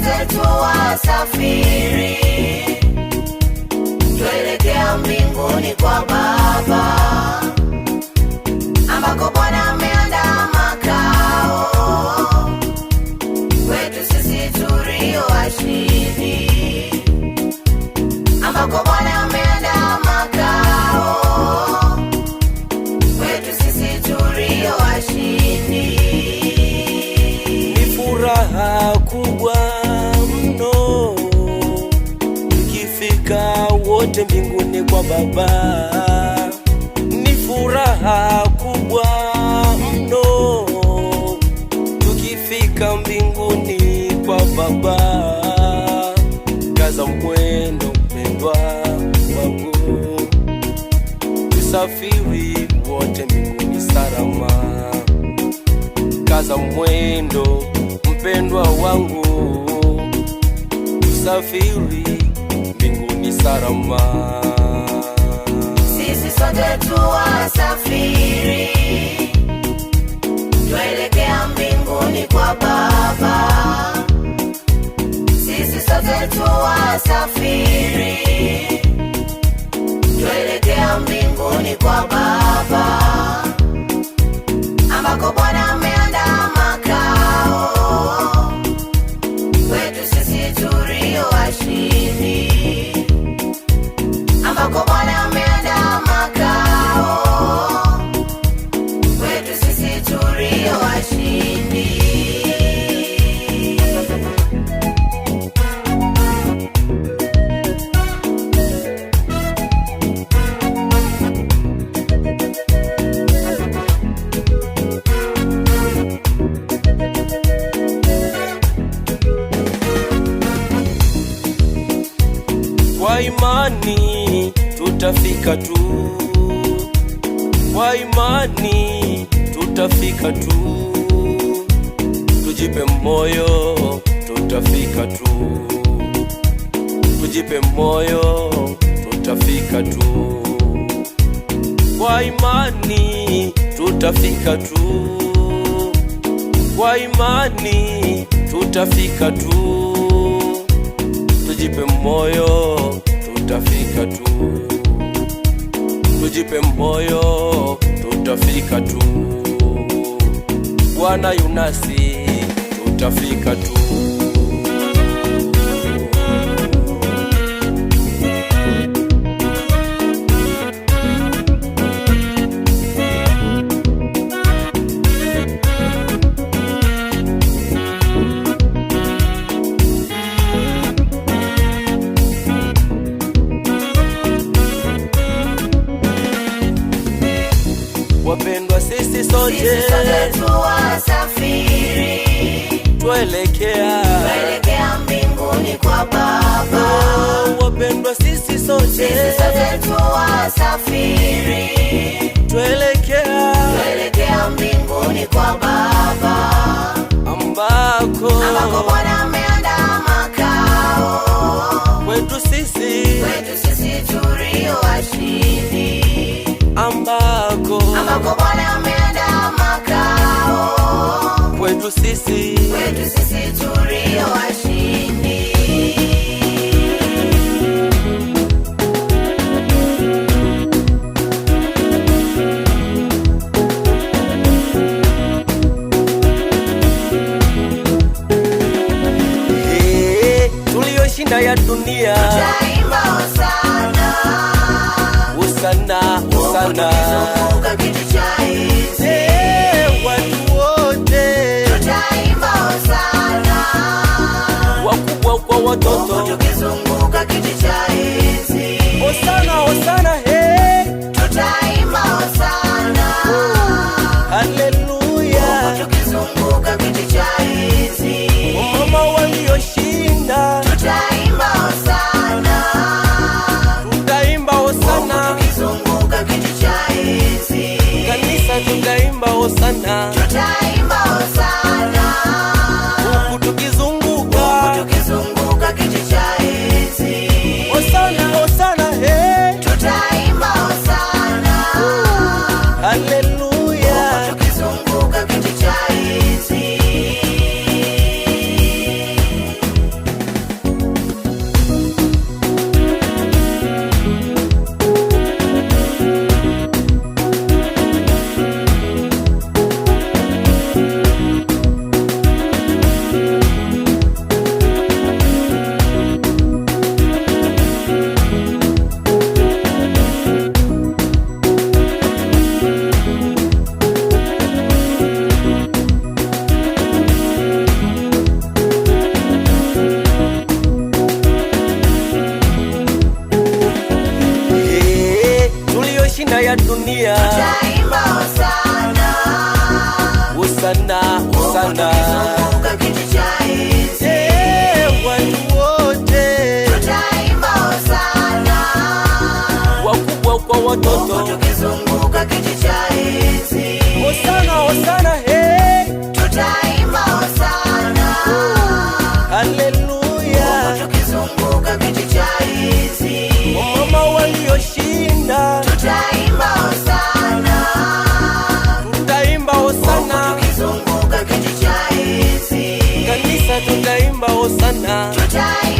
sote tuwasafiri, tuelekea mbinguni kwa Baba, ambako Bwana ameandaa makao kwetu sisi tulio washindi, ambako Bwana ameandaa makao kwetu sisi tulio washindi. Ni furaha kubwa mno tukifika wote mbinguni kwa Baba. Ni furaha kubwa mno tukifika mbinguni kwa Baba. Kaza mwendo mpendwa wangu, tusafiri wote mbinguni salama. Kaza mwendo mpendwa wangu, tusafiri mbinguni salama. Sisi sote tuwasafiri, tuelekea mbinguni kwa Baba. Sisi sote tuwasafiri, tuelekea mbinguni kwa Baba, ambako Bwana ameandaa makao kwetu sisi tulio washindi, ambako Bwana ameandaa makao kwetu sisi tulio washindi. Kwa imani tutafika tu, kwa imani tutafika tu, tujipe moyo, tutafika tu, tujipe moyo, tutafika tu. Kwa imani tutafika tu, kwa imani tutafika tu, tujipe moyo, tutafika tu, tujipe moyo, tutafika tu. Bwana yunasi, tutafika tu. Wapendwa, sisi sote tuwasafiri, tuelekea mbinguni kwa Baba. Wapendwa, sisi sote tuwasafiri, tuelekea mbinguni kwa Baba, ambako Bwana ameandaa makao kwetu sisi tulio washindi, ambako Bwana ameandaa makao kwetu sisi tulio washindi. Tulioshinda ya dunia, tutaimba hosana, hosana, hosana. Tukizunguka kiti cha enzi, watu wote tutaimba hosana, wakubwa kwa watoto, tukizunguka kiti cha enzi, hosana, hosana, tutaimba hosana, haleluya, tukizunguka kiti cha enzi, mama walioshinda, tutaimba hosana, tutaimba hosana, tukizunguka kiti cha enzi, kanisa tutaimba hosana, tutaimba hosana, huku tukizunguka hosana, tutaimba